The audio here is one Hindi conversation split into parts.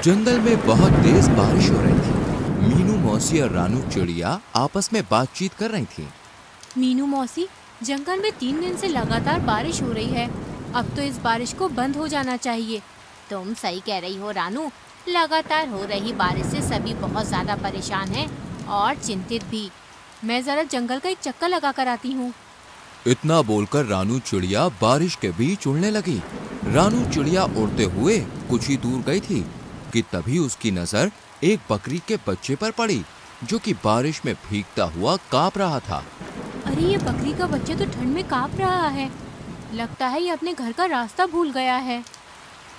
जंगल में बहुत तेज बारिश हो रही थी। मीनू मौसी और रानू चिड़िया आपस में बातचीत कर रही थी। मीनू मौसी, जंगल में 3 दिन से लगातार बारिश हो रही है। अब तो इस बारिश को बंद हो जाना चाहिए। तुम सही कह रही हो रानू, लगातार हो रही बारिश से सभी बहुत ज्यादा परेशान हैं और चिंतित भी। मैं जरा जंगल का एक चक्कर लगा कर आती हूँ। इतना बोलकर रानू चिड़िया बारिश के बीच उड़ने लगी। रानू चिड़िया उड़ते हुए कुछ ही दूर गई थी कि तभी उसकी नजर एक बकरी के बच्चे पर पड़ी, जो कि बारिश में भीगता हुआ कांप रहा था। अरे, ये बकरी का बच्चा तो ठंड में कांप रहा है। लगता है ये अपने घर का रास्ता भूल गया है।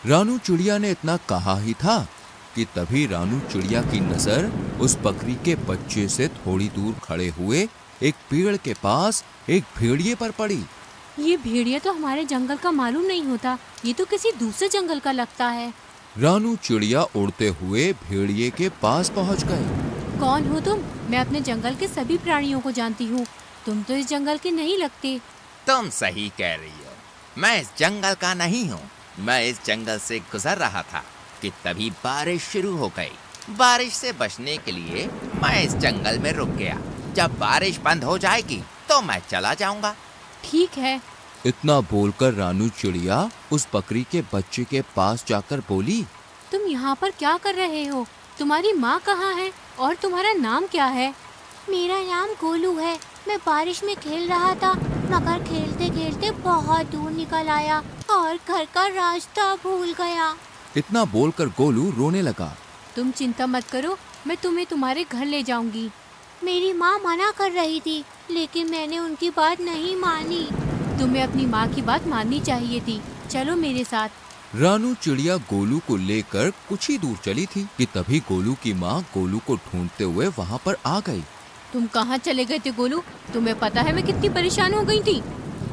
रानू चिड़िया ने इतना कहा ही था कि तभी रानू चिड़िया की नजर उस बकरी के बच्चे से थोड़ी दूर खड़े हुए एक पेड़ के पास एक भेड़िए पर पड़ी। ये भेड़िया तो हमारे जंगल का मालूम नहीं होता, ये तो किसी दूसरे जंगल का लगता है। रानू चिड़िया उड़ते हुए भेड़िए के पास पहुंच गई। कौन हो तुम? मैं अपने जंगल के सभी प्राणियों को जानती हूँ। तुम तो इस जंगल के नहीं लगते। तुम सही कह रही हो, मैं इस जंगल का नहीं हूँ। मैं इस जंगल से गुजर रहा था कि तभी बारिश शुरू हो गई। बारिश से बचने के लिए मैं इस जंगल में रुक गया। जब बारिश बंद हो जाएगी तो मैं चला जाऊंगा। ठीक है। इतना बोलकर रानू चिड़िया उस बकरी के बच्चे के पास जाकर बोली, तुम यहाँ पर क्या कर रहे हो? तुम्हारी माँ कहाँ है और तुम्हारा नाम क्या है? मेरा नाम गोलू है। मैं बारिश में खेल रहा था, मगर खेलते खेलते बहुत दूर निकल आया और घर का रास्ता भूल गया। इतना बोलकर गोलू रोने लगा। तुम चिंता मत करो, मैं तुम्हें तुम्हारे घर ले जाऊंगी। मेरी माँ मना कर रही थी, लेकिन मैंने उनकी बात नहीं मानी। तुम्हें अपनी माँ की बात माननी चाहिए थी। चलो मेरे साथ। रानू चिड़िया गोलू को लेकर कुछ ही दूर चली थी कि तभी गोलू की माँ गोलू को ढूंढते हुए वहाँ पर आ गई। तुम कहाँ चले गए थे गोलू? तुम्हें पता है मैं कितनी परेशान हो गई थी।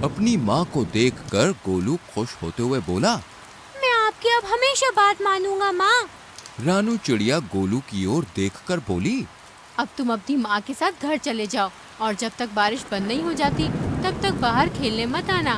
अपनी माँ को देखकर गोलू खुश होते हुए बोला, मैं आपकी अब हमेशा बात मानूंगा माँ। रानू चिड़िया गोलू की ओर देखकर बोली, अब तुम अपनी माँ के साथ घर चले जाओ और जब तक बारिश बंद नहीं हो जाती तब तक बाहर खेलने मत आना।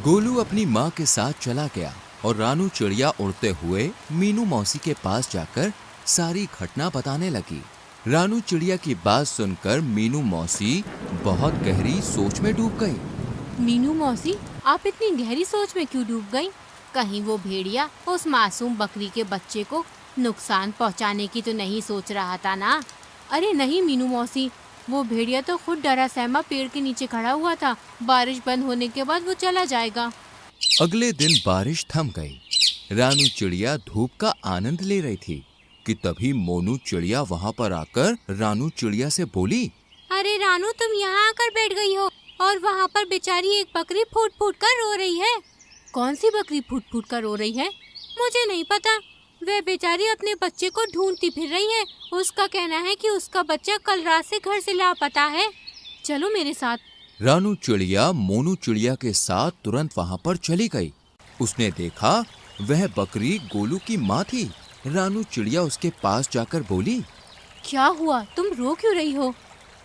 गोलू अपनी माँ के साथ चला गया और रानू चिड़िया उड़ते हुए मीनू मौसी के पास जाकर सारी घटना बताने लगी। रानू चिड़िया की बात सुनकर मीनू मौसी बहुत गहरी सोच में डूब गई। मीनू मौसी, आप इतनी गहरी सोच में क्यों डूब गई? कहीं वो भेड़िया उस मासूम बकरी के बच्चे को नुकसान पहुंचाने की तो नहीं सोच रहा था ना? अरे नहीं मीनू मौसी, वो भेड़िया तो खुद डरा सहमा पेड़ के नीचे खड़ा हुआ था। बारिश बंद होने के बाद वो चला जाएगा। अगले दिन बारिश थम गई। रानू चिड़िया धूप का आनंद ले रही थी कि तभी मोनू चिड़िया वहाँ पर आकर रानू चिड़िया से बोली, अरे रानू, तुम यहाँ आकर बैठ गई हो और वहाँ पर बेचारी एक बकरी फूट फूट कर रो रही है। कौन सी बकरी फूट फूट कर रो रही है? मुझे नहीं पता। वह बेचारी अपने बच्चे को ढूंढती फिर रही है। उसका कहना है कि उसका बच्चा कल रात से घर से लापता है। चलो मेरे साथ। रानू चिड़िया मोनू चिड़िया के साथ तुरंत वहाँ पर चली गई। उसने देखा वह बकरी गोलू की माँ थी। रानू चिड़िया उसके पास जाकर बोली, क्या हुआ? तुम रो क्यों रही हो?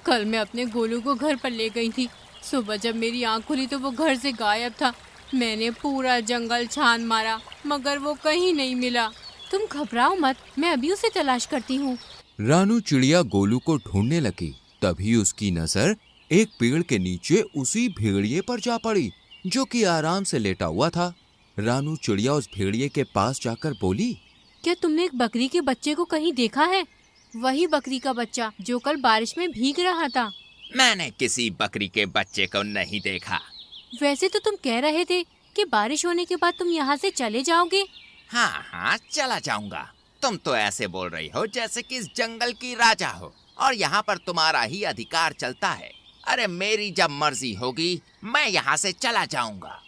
कल मैं अपने गोलू को घर पर ले गई थी। सुबह जब मेरी आँख खुली तो वो घर से गायब था। मैंने पूरा जंगल छान मारा मगर वो कहीं नहीं मिला। तुम घबराओ मत, मैं अभी उसे तलाश करती हूँ। रानू चिड़िया गोलू को ढूंढने लगी। तभी उसकी नजर एक पेड़ के नीचे उसी भेड़िए पर जा पड़ी, जो कि आराम से लेटा हुआ था। रानू चिड़िया उस भेड़िए के पास जाकर बोली, क्या तुमने एक बकरी के बच्चे को कहीं देखा है? वही बकरी का बच्चा जो कल बारिश में भीग रहा था। मैंने किसी बकरी के बच्चे को नहीं देखा। वैसे तो तुम कह रहे थे कि बारिश होने के बाद तुम यहाँ से चले जाओगे। हाँ हाँ, चला जाऊंगा। तुम तो ऐसे बोल रही हो जैसे कि इस जंगल की राजा हो और यहाँ पर तुम्हारा ही अधिकार चलता है। अरे मेरी जब मर्जी होगी मैं यहाँ से चला जाऊंगा।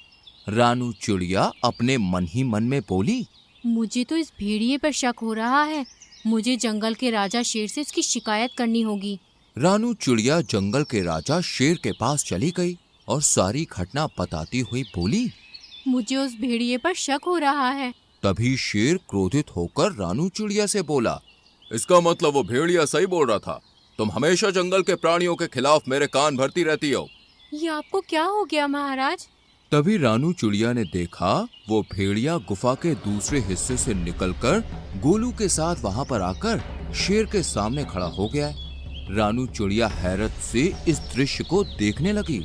रानू चिड़िया अपने मन ही मन में बोली, मुझे तो इस भेड़िए पर शक हो रहा है। मुझे जंगल के राजा शेर से इसकी शिकायत करनी होगी। रानू चिड़िया जंगल के राजा शेर के पास चली गई और सारी घटना बताती हुई बोली, मुझे उस भेड़िए पर शक हो रहा है। तभी शेर क्रोधित होकर रानू चिड़िया से बोला, इसका मतलब वो भेड़िया सही बोल रहा था। तुम हमेशा जंगल के प्राणियों के खिलाफ मेरे कान भरती रहती हो। ये आपको क्या हो गया महाराज? तभी रानू चिड़िया ने देखा वो भेड़िया गुफा के दूसरे हिस्से से निकलकर गोलू के साथ वहां पर आकर शेर के सामने खड़ा हो गया है। रानू चिड़िया हैरत से इस दृश्य को देखने लगी।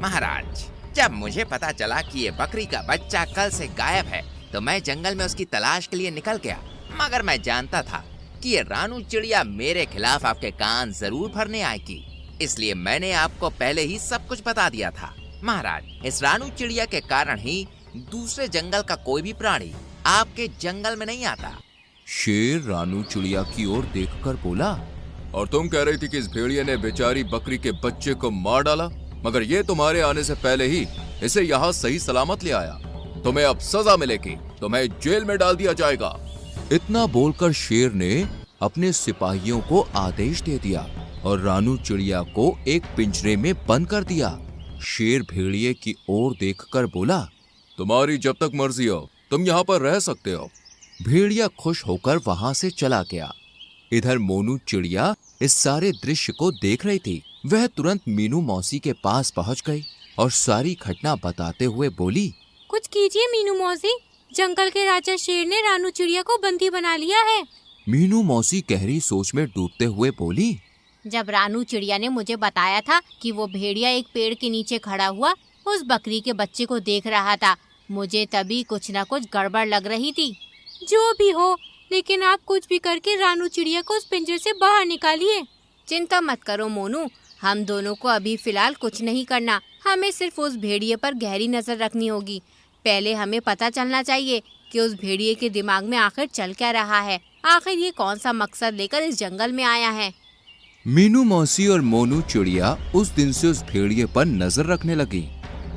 महाराज, जब मुझे पता चला कि ये बकरी का बच्चा कल से गायब है तो मैं जंगल में उसकी तलाश के लिए निकल गया, मगर मैं जानता था कि ये रानू चिड़िया मेरे खिलाफ आपके कान जरूर भरने आएगी, इसलिए मैंने आपको पहले ही सब कुछ बता दिया था। महाराज, इस रानू चिड़िया के कारण ही दूसरे जंगल का कोई भी प्राणी आपके जंगल में नहीं आता। शेर रानू चिड़िया की ओर देखकर बोला, और तुम कह रही थी कि इस भेड़िए ने बेचारी बकरी के बच्चे को मार डाला, मगर ये तुम्हारे आने से पहले ही इसे यहाँ सही सलामत ले आया। तुम्हें अब सजा मिलेगी, तुम्हें जेल में डाल दिया जाएगा। इतना बोलकर शेर ने अपने सिपाहियों को आदेश दे दिया और रानू चिड़िया को एक पिंजरे में बंद कर दिया। शेर भेड़िए की ओर देखकर बोला, तुम्हारी जब तक मर्जी हो तुम यहाँ पर रह सकते हो। भेड़िया खुश होकर वहां से चला गया। इधर मोनू चिड़िया इस सारे दृश्य को देख रही थी। वह तुरंत मीनू मौसी के पास पहुंच गई और सारी घटना बताते हुए बोली, कुछ कीजिए मीनू मौसी, जंगल के राजा शेर ने रानू चिड़िया को बंदी बना लिया है। मीनू मौसी गहरी सोच में डूबते हुए बोली, जब रानू चिड़िया ने मुझे बताया था कि वो भेड़िया एक पेड़ के नीचे खड़ा हुआ उस बकरी के बच्चे को देख रहा था, मुझे तभी कुछ न कुछ गड़बड़ लग रही थी। जो भी हो, लेकिन आप कुछ भी करके रानू चिड़िया को उस पिंजरे से बाहर निकालिए। चिंता मत करो मोनू, हम दोनों को अभी फिलहाल कुछ नहीं करना, हमें सिर्फ उस भेड़िए पर गहरी नजर रखनी होगी। पहले हमें पता चलना चाहिए कि उस भेड़िए के दिमाग में आखिर चल क्या रहा है, आखिर ये कौन सा मकसद लेकर इस जंगल में आया है। मीनू मौसी और मोनू चिड़िया उस दिन से उस भेड़िए पर नजर रखने लगी।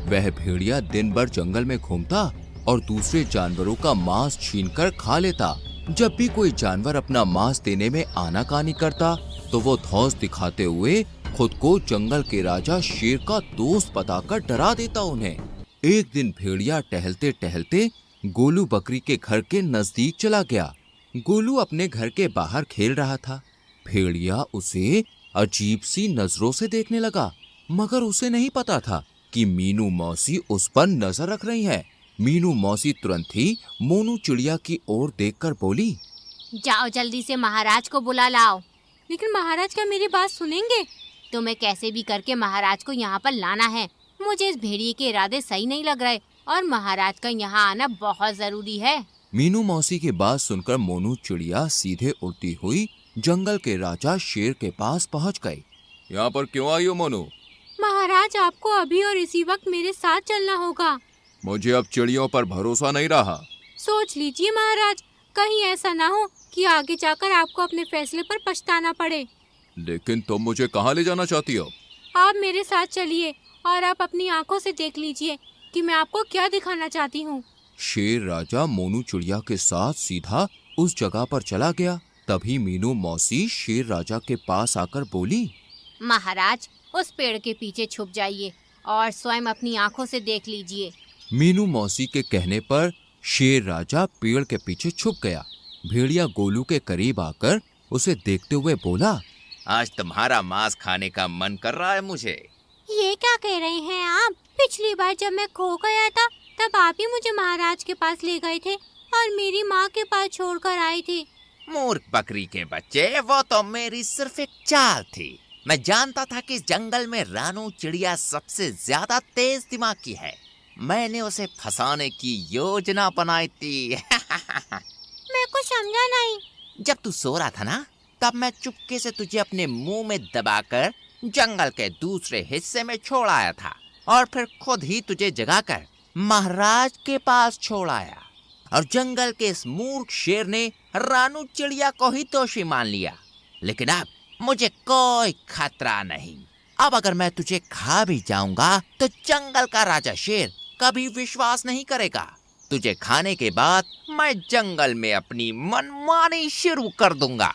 वह भेड़िया दिन भर जंगल में घूमता और दूसरे जानवरों का मांस छीनकर खा लेता। जब भी कोई जानवर अपना मांस देने में आनाकानी करता तो वो धौंस दिखाते हुए खुद को जंगल के राजा शेर का दोस्त बताकर डरा देता उन्हें। एक दिन भेड़िया टहलते टहलते गोलू बकरी के घर के नजदीक चला गया। गोलू अपने घर के बाहर खेल रहा था। भेड़िया उसे अजीब सी नजरों से देखने लगा, मगर उसे नहीं पता था कि मीनू मौसी उस पर नजर रख रही है। मीनू मौसी तुरंत ही मोनू चिड़िया की ओर देखकर बोली, जाओ जल्दी से महाराज को बुला लाओ। लेकिन महाराज क्या मेरी बात सुनेंगे? तुम्हें कैसे भी करके महाराज को यहाँ पर लाना है। मुझे इस भेड़िए के इरादे सही नहीं लग रहे और महाराज का यहाँ आना बहुत जरूरी है। मीनू मौसी की बात सुनकर मोनू चिड़िया सीधे उड़ती हुई जंगल के राजा शेर के पास पहुँच गई। यहाँ पर क्यों आई हो मोनू? महाराज, आपको अभी और इसी वक्त मेरे साथ चलना होगा। मुझे अब चिड़ियों पर भरोसा नहीं रहा। सोच लीजिए महाराज, कहीं ऐसा ना हो कि आगे जाकर आपको अपने फैसले पर पछताना पड़े। लेकिन तुम मुझे कहाँ ले जाना चाहती हो? आप मेरे साथ चलिए और आप अपनी आंखों से देख लीजिए कि मैं आपको क्या दिखाना चाहती हूँ। शेर राजा मोनू चिड़िया के साथ सीधा उस जगह पर चला गया। तभी मीनू मौसी शेर राजा के पास आकर बोली, महाराज, उस पेड़ के पीछे छुप जाइए और स्वयं अपनी आंखों से देख लीजिए। मीनू मौसी के कहने पर शेर राजा पेड़ के पीछे छुप गया। भेड़िया गोलू के करीब आकर उसे देखते हुए बोला, आज तुम्हारा मांस खाने का मन कर रहा है मुझे। ये क्या कह रहे हैं आप? पिछली बार जब मैं खो गया था तब आप ही मुझे महाराज के पास ले गए थे और मेरी माँ के पास छोड़कर आए थे। मूर्ख बकरी के बच्चे, वो तो मेरी सिर्फ एक चाल थी। मैं जानता था कि इस जंगल में रानू चिड़िया सबसे ज्यादा तेज दिमाग की है। मैंने उसे फंसाने की योजना बनाई थी। मैं कुछ समझा नहीं। जब तू सो रहा था ना, तब मैं चुपके से तुझे अपने मुंह में दबाकर जंगल के दूसरे हिस्से में छोड़ आया था और फिर खुद ही तुझे जगाकर महाराज के पास छोड़ आया। और जंगल के इस मूर्ख शेर ने रानू चिड़िया को ही दोषी मान लिया। लेकिन अब मुझे कोई खतरा नहीं। अब अगर मैं तुझे खा भी जाऊंगा तो जंगल का राजा शेर कभी विश्वास नहीं करेगा। तुझे खाने के बाद मैं जंगल में अपनी मनमानी शुरू कर दूंगा।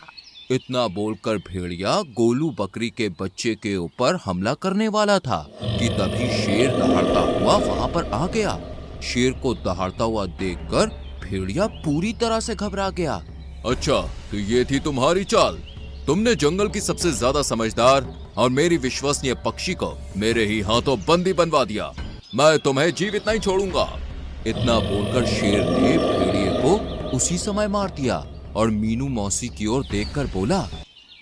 इतना बोलकर भेड़िया गोलू बकरी के बच्चे के ऊपर हमला करने वाला था कि तभी शेर दहाड़ता हुआ वहां पर आ गया। शेर को दहाड़ता हुआ देखकर भेड़िया पूरी तरह से घबरा गया। अच्छा, तो ये थी तुम्हारी चाल? तुमने जंगल की सबसे ज्यादा समझदार और मेरी विश्वसनीय पक्षी को मेरे ही हाथों बंदी बनवा दिया। मैं तुम्हें जीवित नहीं छोड़ूंगा। इतना बोलकर शेर ने भेड़िए को उसी समय मार दिया और मीनू मौसी की ओर देखकर बोला,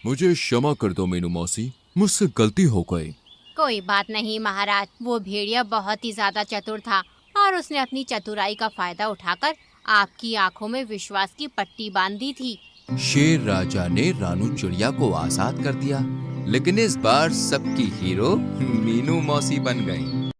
मुझे क्षमा कर दो मीनू मौसी, मुझसे गलती हो गई। कोई बात नहीं महाराज, वो भेड़िया बहुत ही ज्यादा चतुर था और उसने अपनी चतुराई का फायदा उठाकर आपकी आंखों में विश्वास की पट्टी बांध दी थी। शेर राजा ने रानू चिड़िया को आजाद कर दिया, लेकिन इस बार सबकी हीरो मीनू मौसी बन गई।